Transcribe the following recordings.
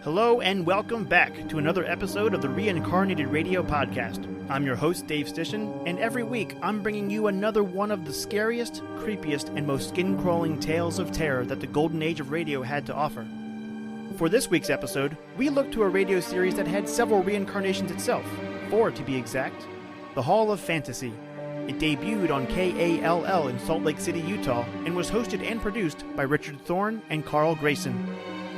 Hello and welcome back to another episode of the Reincarnated Radio Podcast. I'm your host, Dave Stishan, and every week I'm bringing you another one of the scariest, creepiest, and most skin-crawling tales of terror that the golden age of radio had to offer. For this week's episode, we look to a radio series that had several reincarnations itself, 4 to be exact. The Hall of Fantasy. It debuted on KALL in Salt Lake City, Utah, and was hosted and produced by Richard Thorne and Carl Grayson.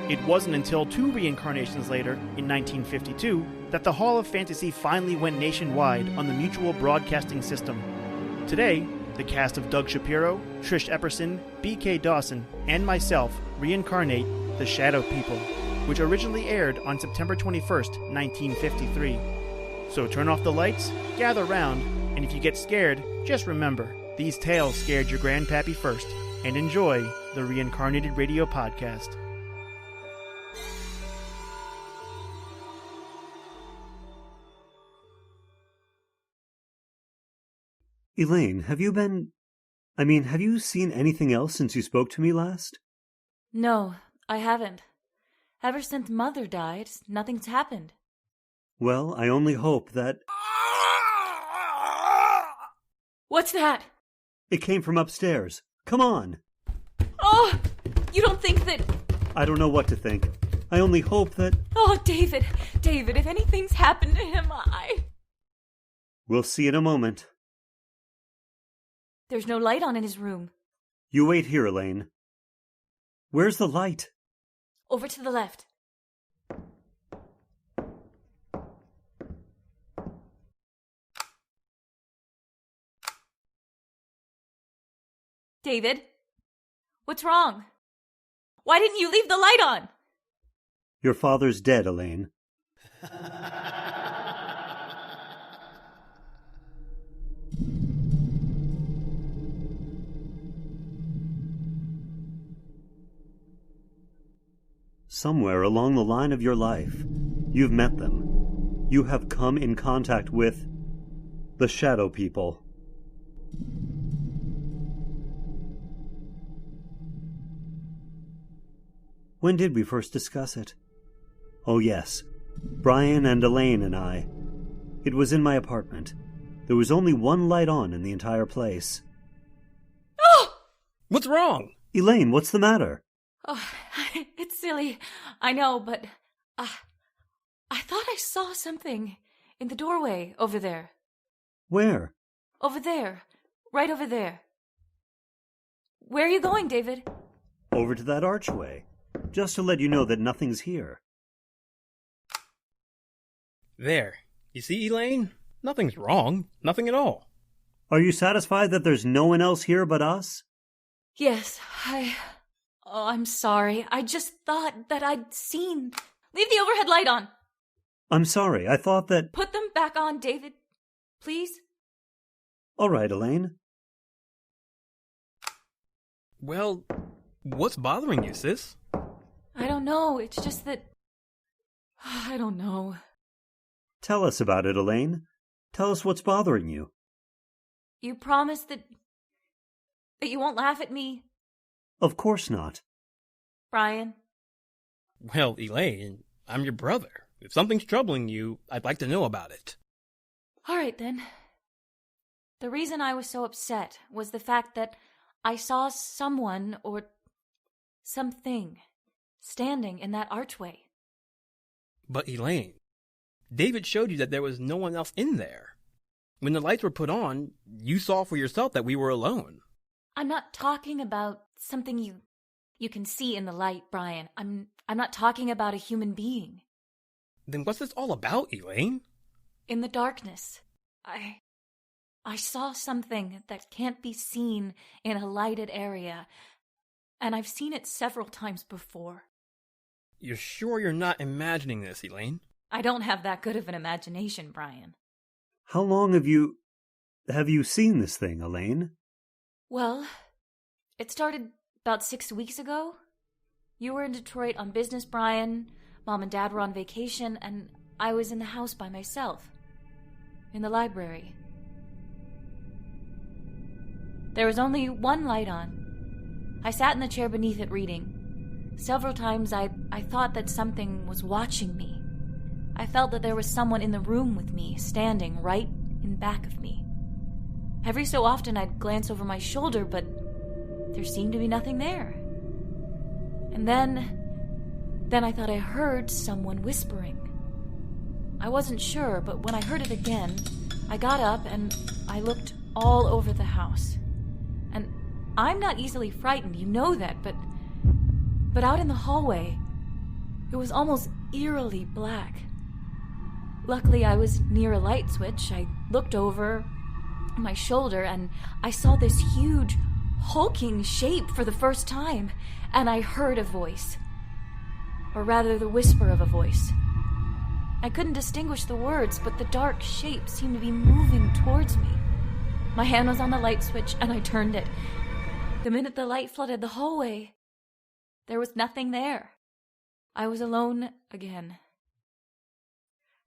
It wasn't until 2 reincarnations later, in 1952, that the Hall of Fantasy finally went nationwide on the Mutual Broadcasting System. Today, the cast of Doug Shapiro, Trish Epperson, B.K. Dawson, and myself reincarnate The Shadow People, which originally aired on September 21st, 1953. So turn off the lights, gather round, and if you get scared, just remember, these tales scared your grandpappy first, and enjoy the Reincarnated Radio Podcast. Elaine, have you seen anything else since you spoke to me last? No, I haven't. Ever since Mother died, nothing's happened. Well, I only hope that... What's that? It came from upstairs. Come on. Oh, you don't think that... I don't know what to think. I only hope that... Oh, David, if anything's happened to him, We'll see in a moment. There's no light on in his room. You wait here, Elaine. Where's the light? Over to the left. David? What's wrong? Why didn't you leave the light on? Your father's dead, Elaine. Somewhere along the line of your life, you've met them. You have come in contact with the Shadow People. When did we first discuss it? Oh yes, Brian and Elaine and I. It was in my apartment. There was only one light on in the entire place. Oh! What's wrong? Elaine, what's the matter? Oh, it's silly. I know, but I thought I saw something in the doorway over there. Where? Over there. Right over there. Where are you going, David? Over to that archway. Just to let you know that nothing's here. There. You see, Elaine? Nothing's wrong. Nothing at all. Are you satisfied that there's no one else here but us? Yes, Oh, I'm sorry. I just thought that I'd seen... Leave the overhead light on. I'm sorry. I thought that... Put them back on, David. Please? All right, Elaine. Well, what's bothering you, sis? I don't know. It's just that... I don't know. Tell us about it, Elaine. Tell us what's bothering you. You promise that you won't laugh at me? Of course not. Brian? Well, Elaine, I'm your brother. If something's troubling you, I'd like to know about it. All right, then. The reason I was so upset was the fact that I saw someone or something standing in that archway. But, Elaine, David showed you that there was no one else in there. When the lights were put on, you saw for yourself that we were alone. I'm not talking about something you can see in the light, Brian. I'm not talking about a human being. Then what's this all about, Elaine? In the darkness, I saw something that can't be seen in a lighted area, and I've seen it several times before. You're sure you're not imagining this, Elaine? I don't have that good of an imagination, Brian. How long have you seen this thing, Elaine? Well, it started about 6 weeks ago. You were in Detroit on business, Brian. Mom and Dad were on vacation, and I was in the house by myself. In the library. There was only one light on. I sat in the chair beneath it reading. Several times I thought that something was watching me. I felt that there was someone in the room with me, standing right in back of me. Every so often I'd glance over my shoulder, but there seemed to be nothing there. And then I thought I heard someone whispering. I wasn't sure, but when I heard it again, I got up and I looked all over the house. And I'm not easily frightened, you know that, but out in the hallway, it was almost eerily black. Luckily, I was near a light switch. I looked over my shoulder and I saw this huge, hulking shape for the first time, and I heard a voice. Or rather, the whisper of a voice. I couldn't distinguish the words, but the dark shape seemed to be moving towards me. My hand was on the light switch, and I turned it. The minute the light flooded the hallway, there was nothing there. I was alone again.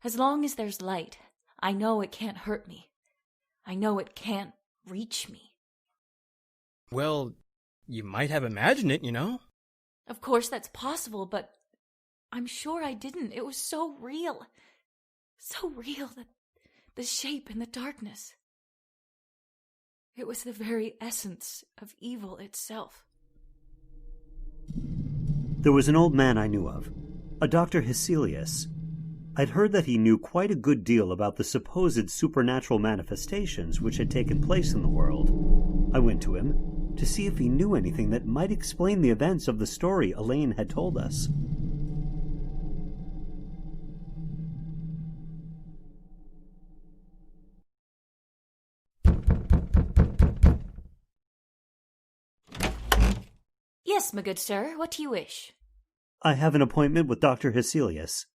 As long as there's light, I know it can't hurt me. I know it can't reach me. Well, you might have imagined it, you know? Of course that's possible, but I'm sure I didn't. It was so real. So real, that the shape in the darkness. It was the very essence of evil itself. There was an old man I knew of, a Dr. Heselius. I'd heard that he knew quite a good deal about the supposed supernatural manifestations which had taken place in the world. I went to him to see if he knew anything that might explain the events of the story Elaine had told us. Yes, my good sir, what do you wish? I have an appointment with Dr. Heselius.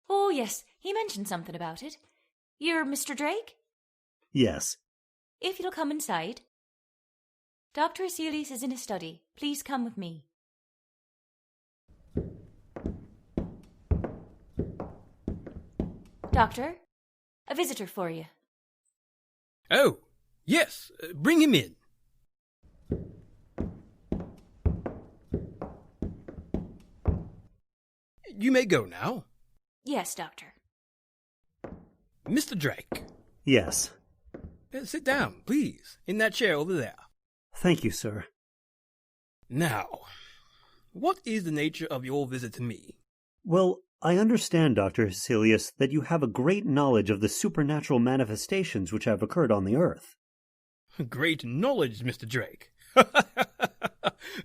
Oh, yes, he mentioned something about it. You're Mr. Drake? Yes. If you'll come inside. Dr. Heselius is in his study. Please come with me. Doctor, a visitor for you. Oh, yes, bring him in. You may go now. Yes, Doctor. Mr. Drake. Yes. Sit down, please, in that chair over there. Thank you, sir. Now, what is the nature of your visit to me? Well, I understand, Dr. Heselius, that you have a great knowledge of the supernatural manifestations which have occurred on the earth. Great knowledge, Mr. Drake.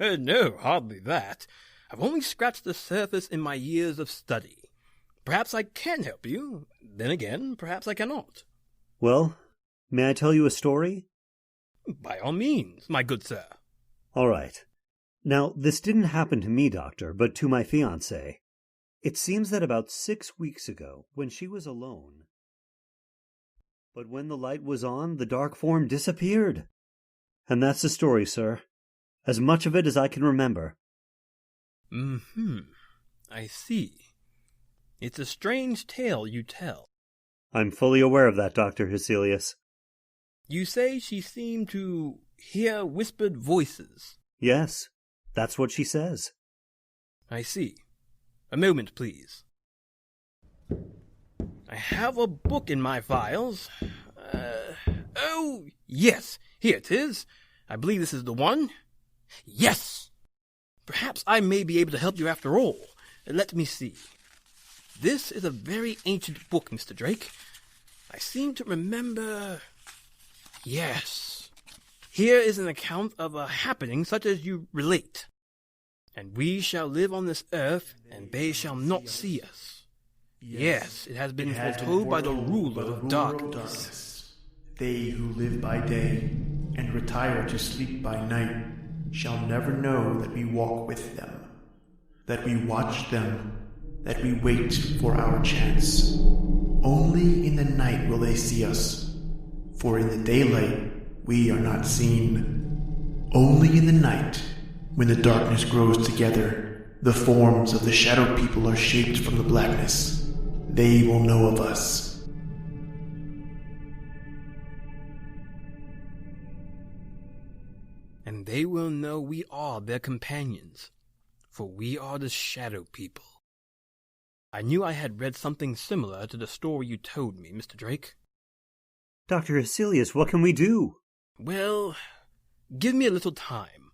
No, hardly that. I've only scratched the surface in my years of study. Perhaps I can help you. Then again, perhaps I cannot. Well, may I tell you a story? By all means, my good sir. All right. Now, this didn't happen to me, Doctor, but to my fiancée. It seems that about 6 weeks ago, when she was alone. But when the light was on, the dark form disappeared. And that's the story, sir. As much of it as I can remember. I see. It's a strange tale you tell. I'm fully aware of that, Dr. Heselius. You say she seemed to hear whispered voices. Yes, that's what she says. I see. A moment, please. I have a book in my files. Oh, yes, here it is. I believe this is the one. Yes! Perhaps I may be able to help you after all. Let me see. This is a very ancient book, Mr. Drake. I seem to remember... Yes. Here is an account of a happening such as you relate. And we shall live on this earth, and they shall not see us. Yes, it has been foretold by the ruler of darkness. They who live by day and retire to sleep by night shall never know that we walk with them, that we watch them, that we wait for our chance. Only in the night will they see us, for in the daylight we are not seen. Only in the night, when the darkness grows together, the forms of the shadow people are shaped from the blackness. They will know of us. And they will know we are their companions. for we are the shadow people. I knew I had read something similar to the story you told me, Mr. Drake. Dr. Hecilius, what can we do? Well, give me a little time.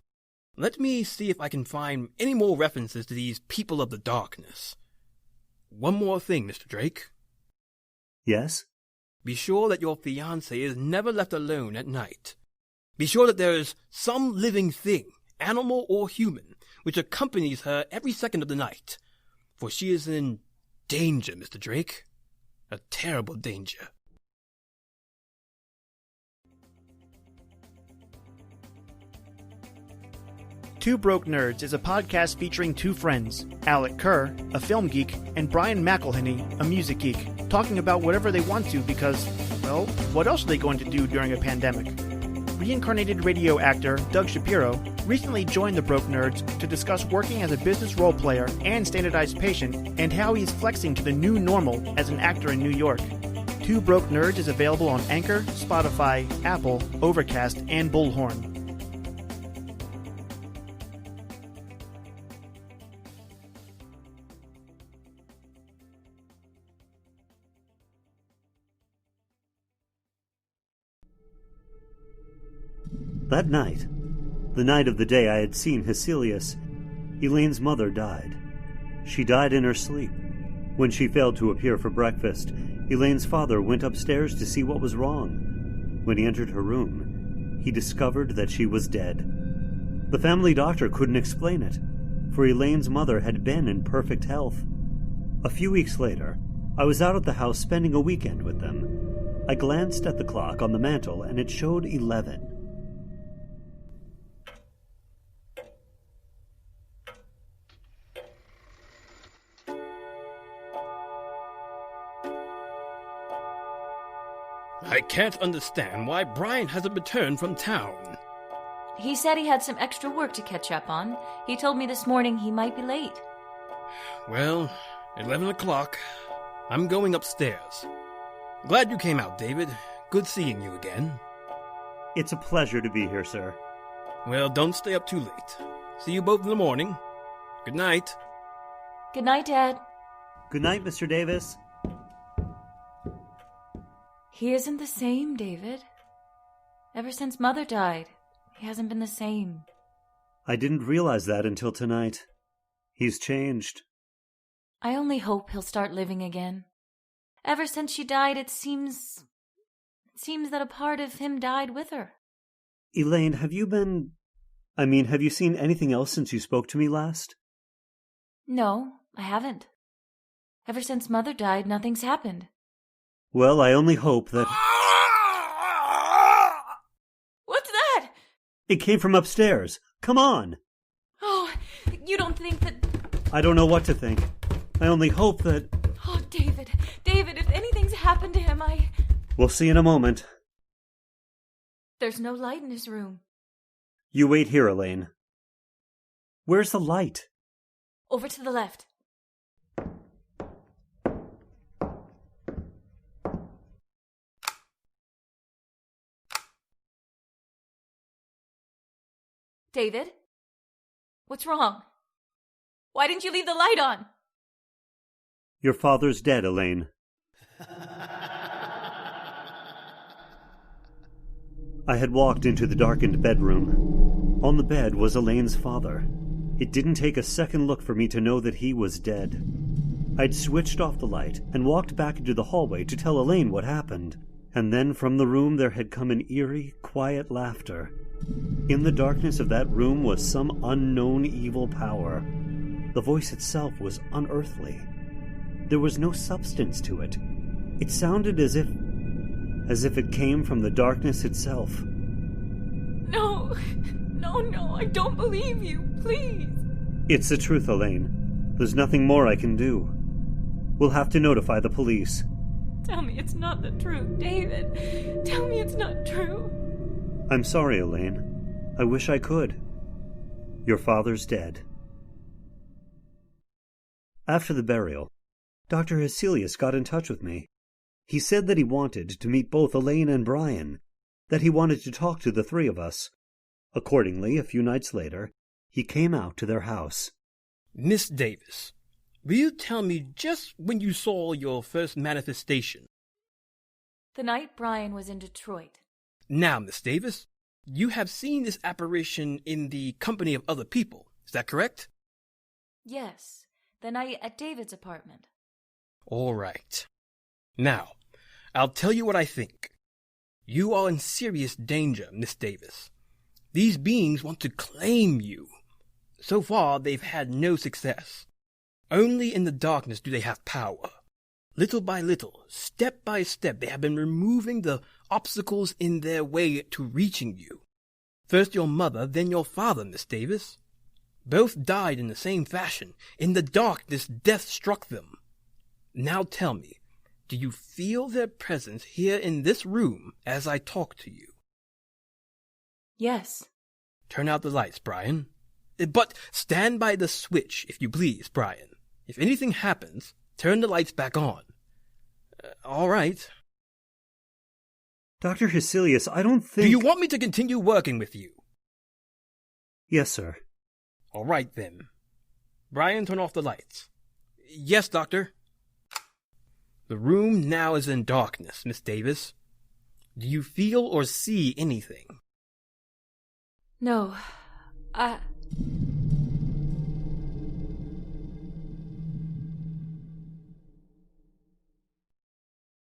Let me see if I can find any more references to these people of the darkness. One more thing, Mr. Drake. Yes? Be sure that your fiancée is never left alone at night. Be sure that there is some living thing, animal or human, which accompanies her every second of the night. For she is in danger, Mr. Drake. A terrible danger. Two Broke Nerds is a podcast featuring two friends, Alec Kerr, a film geek, and Brian McElhenney, a music geek, talking about whatever they want to because, well, what else are they going to do during a pandemic? Reincarnated radio actor Doug Shapiro recently joined the Broke Nerds to discuss working as a business role player and standardized patient and how he's flexing to the new normal as an actor in New York. Two Broke Nerds is available on Anchor, Spotify, Apple, Overcast, and Bullhorn. That night, the night of the day I had seen Hecilius, Elaine's mother died. She died in her sleep. When she failed to appear for breakfast, Elaine's father went upstairs to see what was wrong. When he entered her room, he discovered that she was dead. The family doctor couldn't explain it, for Elaine's mother had been in perfect health. A few weeks later, I was out at the house spending a weekend with them. I glanced at the clock on the mantel and it showed 11. I can't understand why Brian hasn't returned from town. He said he had some extra work to catch up on. He told me this morning he might be late. Well, 11 o'clock. I'm going upstairs. Glad you came out, David. Good seeing you again. It's a pleasure to be here, sir. Well, don't stay up too late. See you both in the morning. Good night. Good night, Dad. Good night, Mr. Davis. He isn't the same, David. Ever since Mother died, he hasn't been the same. I didn't realize that until tonight. He's changed. I only hope he'll start living again. Ever since she died, it seems that a part of him died with her. Elaine, have you seen anything else since you spoke to me last? No, I haven't. Ever since Mother died, nothing's happened. Well, I only hope that... What's that? It came from upstairs. Come on! Oh, you don't think that... I don't know what to think. I only hope that... Oh, David, if anything's happened to him, We'll see in a moment. There's no light in his room. You wait here, Elaine. Where's the light? Over to the left. David? What's wrong? Why didn't you leave the light on? Your father's dead, Elaine. I had walked into the darkened bedroom. On the bed was Elaine's father. It didn't take a second look for me to know that he was dead. I'd switched off the light and walked back into the hallway to tell Elaine what happened. And then from the room there had come an eerie, quiet laughter. In the darkness of that room was some unknown evil power. The voice itself was unearthly. There was no substance to it. It sounded as if it came from the darkness itself. No, I don't believe you, please. It's the truth, Elaine. There's nothing more I can do. We'll have to notify the police. Tell me it's not the truth, David. Tell me it's not true. I'm sorry, Elaine. I wish I could. Your father's dead. After the burial, Dr. Hecilius got in touch with me. He said that he wanted to meet both Elaine and Brian, that he wanted to talk to the three of us. Accordingly, a few nights later, he came out to their house. Miss Davis, will you tell me just when you saw your first manifestation? The night Brian was in Detroit. Now, Miss Davis, you have seen this apparition in the company of other people, is that correct? Yes, the night at David's apartment. All right. Now, I'll tell you what I think. You are in serious danger, Miss Davis. These beings want to claim you. So far, they've had no success. Only in the darkness do they have power. Little by little, step by step, they have been removing the obstacles in their way to reaching you. First your mother, then your father, Miss Davis. Both died in the same fashion. In the darkness, death struck them. Now tell me, do you feel their presence here in this room as I talk to you? Yes. Turn out the lights, Brian. But stand by the switch, if you please, Brian. If anything happens, turn the lights back on. All right. Dr. Hecilius, I don't think... Do you want me to continue working with you? Yes, sir. All right, then. Brian, turn off the lights. Yes, Doctor. The room now is in darkness, Miss Davis. Do you feel or see anything? No,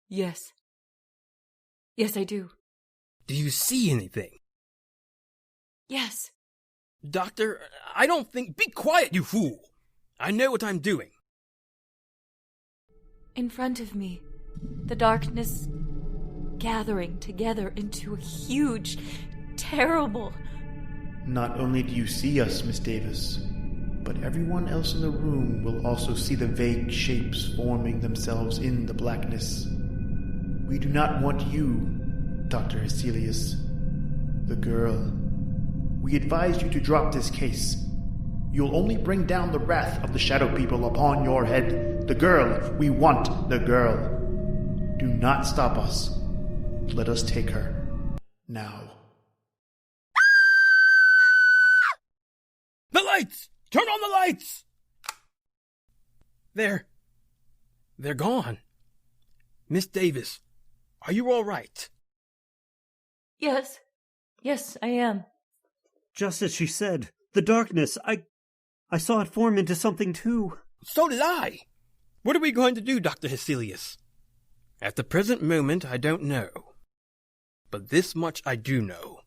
Yes. Yes, I do. Do you see anything? Yes. Doctor, I don't think... Be quiet, you fool! I know what I'm doing. In front of me, the darkness gathering together into a huge, terrible... Not only do you see us, Miss Davis, but everyone else in the room will also see the vague shapes forming themselves in the blackness. We do not want you, Dr. Hecilius, the girl. We advise you to drop this case. You'll only bring down the wrath of the shadow people upon your head. The girl, we want the girl. Do not stop us. Let us take her. Now. The lights! Turn on the lights! They're gone. Miss Davis, are you all right? Yes. Yes, I am. Just as she said, the darkness, I saw it form into something too. So did I. What are we going to do, Dr. Hecilius? At the present moment, I don't know. But this much I do know.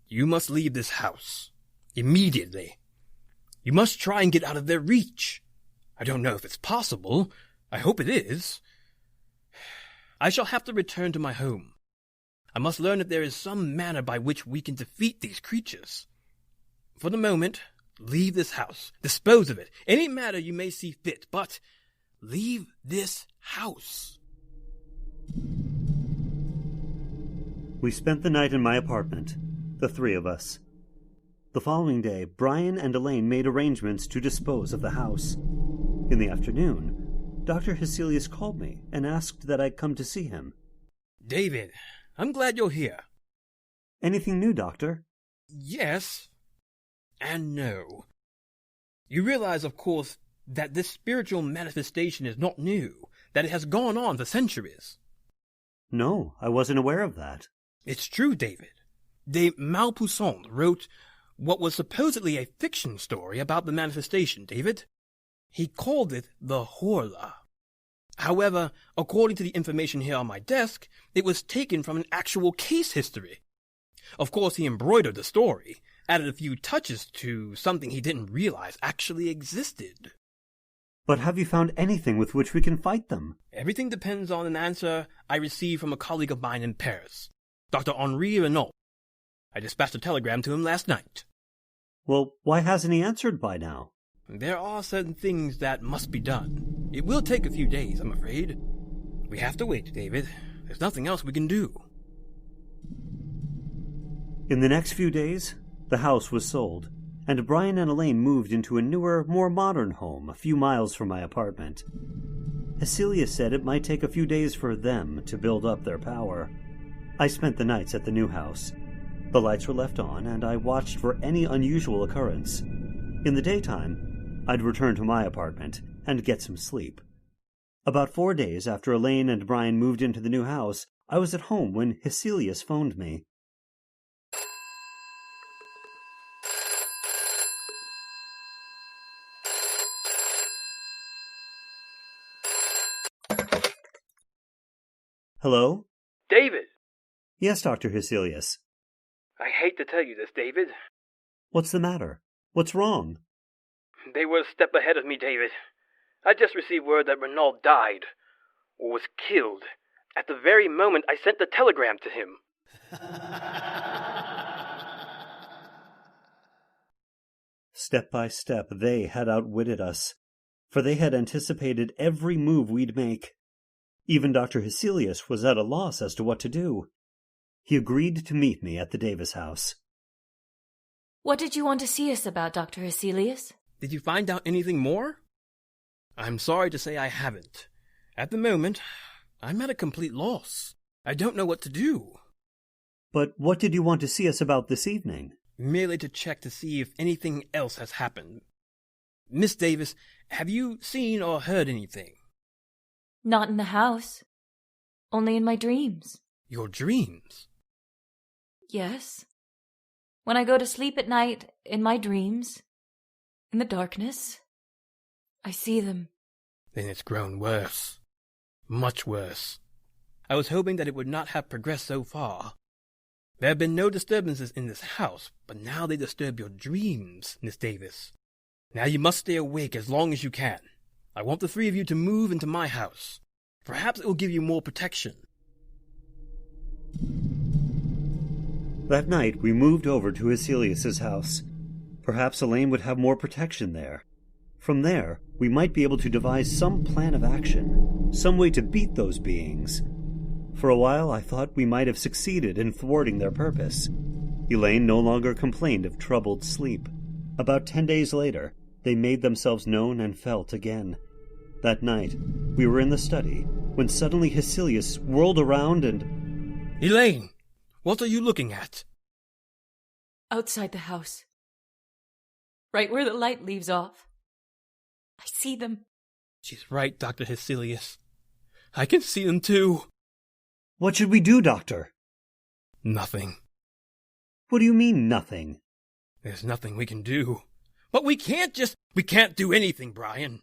You must leave this house. Immediately. You must try and get out of their reach. I don't know if it's possible. I hope it is. I shall have to return to my home. I must learn if there is some manner by which we can defeat these creatures. For the moment, leave this house. Dispose of it. Any matter you may see fit, but leave this house. We spent the night in my apartment, the three of us. The following day, Brian and Elaine made arrangements to dispose of the house. In the afternoon, Dr. Hecilius called me and asked that I come to see him. David, I'm glad you're here. Anything new, Doctor? Yes and no. You realize, of course, that this spiritual manifestation is not new, that it has gone on for centuries. No, I wasn't aware of that. It's true, David. De Maupassant wrote what was supposedly a fiction story about the manifestation, David. He called it the Horla. However, according to the information here on my desk, it was taken from an actual case history. Of course, he embroidered the story, added a few touches to something he didn't realize actually existed. But have you found anything with which we can fight them? Everything depends on an answer I received from a colleague of mine in Paris, Dr. Henri Renaud. I dispatched a telegram to him last night. Well, why hasn't he answered by now? There are certain things that must be done. It will take a few days, I'm afraid. We have to wait, David. There's nothing else we can do. In the next few days, the house was sold, and Brian and Elaine moved into a newer, more modern home a few miles from my apartment. Hecilius said it might take a few days for them to build up their power. I spent the nights at the new house. The lights were left on, and I watched for any unusual occurrence. In the daytime, I'd return to my apartment and get some sleep. About 4 days after Elaine and Brian moved into the new house, I was at home when Hecelius phoned me. Hello? David! Yes, Dr. Hecelius. I hate to tell you this, David. What's the matter? What's wrong? They were a step ahead of me, David. I just received word that Renaud died, or was killed, at the very moment I sent the telegram to him. Step by step, they had outwitted us, for they had anticipated every move we'd make. Even Dr. Hecelius was at a loss as to what to do. He agreed to meet me at the Davis house. What did you want to see us about, Dr. Hecelius? Did you find out anything more? I'm sorry to say I haven't. At the moment, I'm at a complete loss. I don't know what to do. But what did you want to see us about this evening? Merely to check to see if anything else has happened. Miss Davis, have you seen or heard anything? Not in the house. Only in my dreams. Your dreams? Yes. When I go to sleep at night, in my dreams, in the darkness, I see them. Then it's grown worse. Much worse. I was hoping that it would not have progressed so far. There have been no disturbances in this house, but now they disturb your dreams, Miss Davis. Now you must stay awake as long as you can. I want the three of you to move into my house. Perhaps it will give you more protection. That night we moved over to Hecelius's house. Perhaps Elaine would have more protection there. From there, we might be able to devise some plan of action, some way to beat those beings. For a while I thought we might have succeeded in thwarting their purpose. Elaine no longer complained of troubled sleep. About 10 days later, they made themselves known and felt again. That night, we were in the study, when suddenly Hecelius whirled around and... Elaine, what are you looking at? Outside the house. Right where the light leaves off. I see them. She's right, Dr. Hecelius. I can see them too. What should we do, Doctor? Nothing. What do you mean, nothing? There's nothing we can do. But we can't do anything, Brian.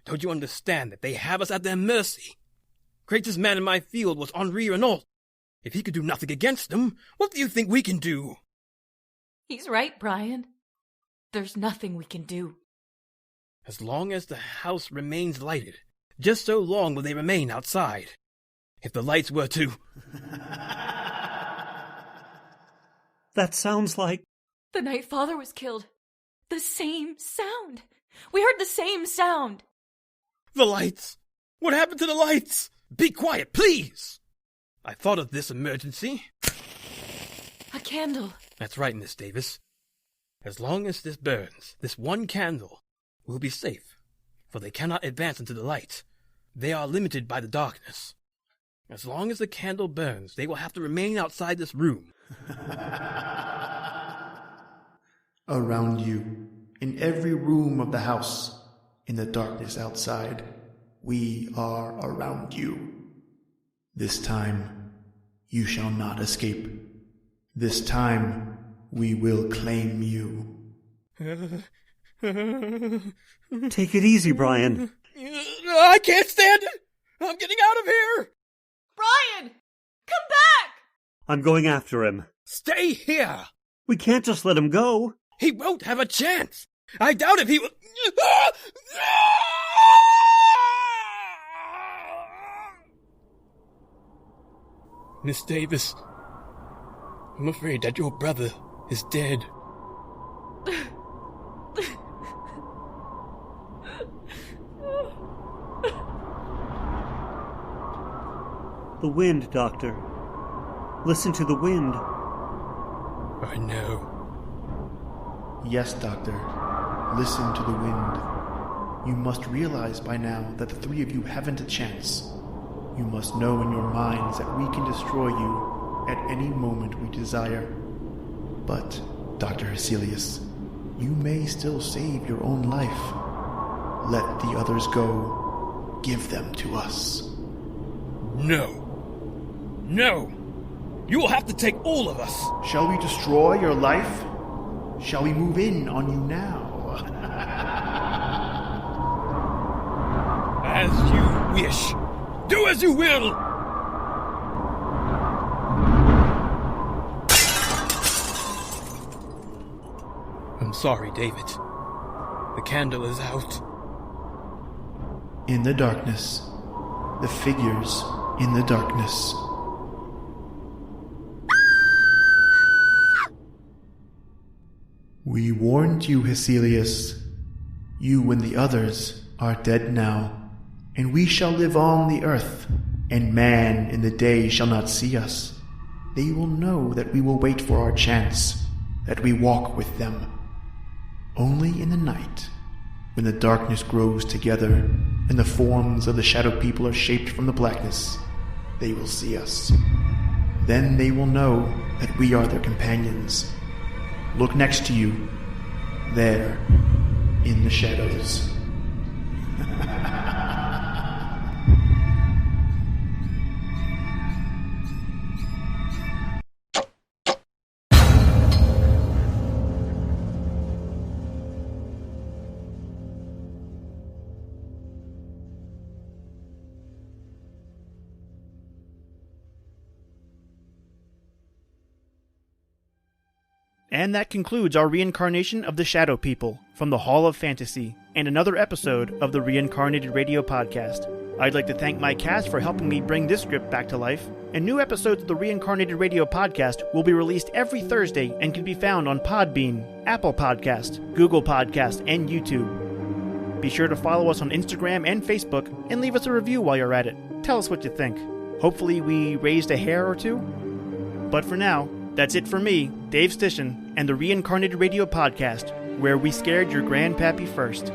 Don't you understand that they have us at their mercy? Greatest man in my field was Henri Renaud. If he could do nothing against them, what do you think we can do? He's right, Brian. There's nothing we can do. As long as the house remains lighted, just so long will they remain outside. If the lights were to... That sounds like... The night Father was killed. The same sound. We heard the same sound. The lights! What happened to the lights? Be quiet, please! I thought of this emergency. A candle. That's right, Miss Davis. As long as this burns, this one candle, we'll be safe, for they cannot advance into the light. They are limited by the darkness. As long as the candle burns, they will have to remain outside this room. Around you, in every room of the house, in the darkness outside, we are around you. This time, you shall not escape. This time, we will claim you. Take it easy, Brian. I can't stand it! I'm getting out of here! Brian! Come back! I'm going after him. Stay here! We can't just let him go. He won't have a chance! I doubt if he will... Miss Davis, I'm afraid that your brother is dead. The wind, Doctor. Listen to the wind. I know. Yes, Doctor. Listen to the wind. You must realize by now that the three of you haven't a chance. You must know in your minds that we can destroy you at any moment we desire. But, Dr. Hecelius, you may still save your own life. Let the others go. Give them to us. No. No! You will have to take all of us! Shall we destroy your life? Shall we move in on you now? As you wish. Do as you will! I'm sorry, David. The candle is out. In the darkness, the figures in the darkness. We warned you, Hecelius. You and the others are dead now, and we shall live on the earth, and man in the day shall not see us. They will know that we will wait for our chance, that we walk with them. Only in the night, when the darkness grows together, and the forms of the shadow people are shaped from the blackness, they will see us. Then they will know that we are their companions. Look next to you, there, in the shadows. And that concludes our reincarnation of the Shadow People from the Hall of Fantasy and another episode of the Reincarnated Radio Podcast. I'd like to thank my cast for helping me bring this script back to life, and new episodes of the Reincarnated Radio Podcast will be released every Thursday and can be found on Podbean, Apple Podcast, Google Podcast, and YouTube. Be sure to follow us on Instagram and Facebook and leave us a review while you're at it. Tell us what you think. Hopefully we raised a hair or two. But for now, that's it for me, Dave Stishan, and the Reincarnated Radio Podcast, where we scared your grandpappy first.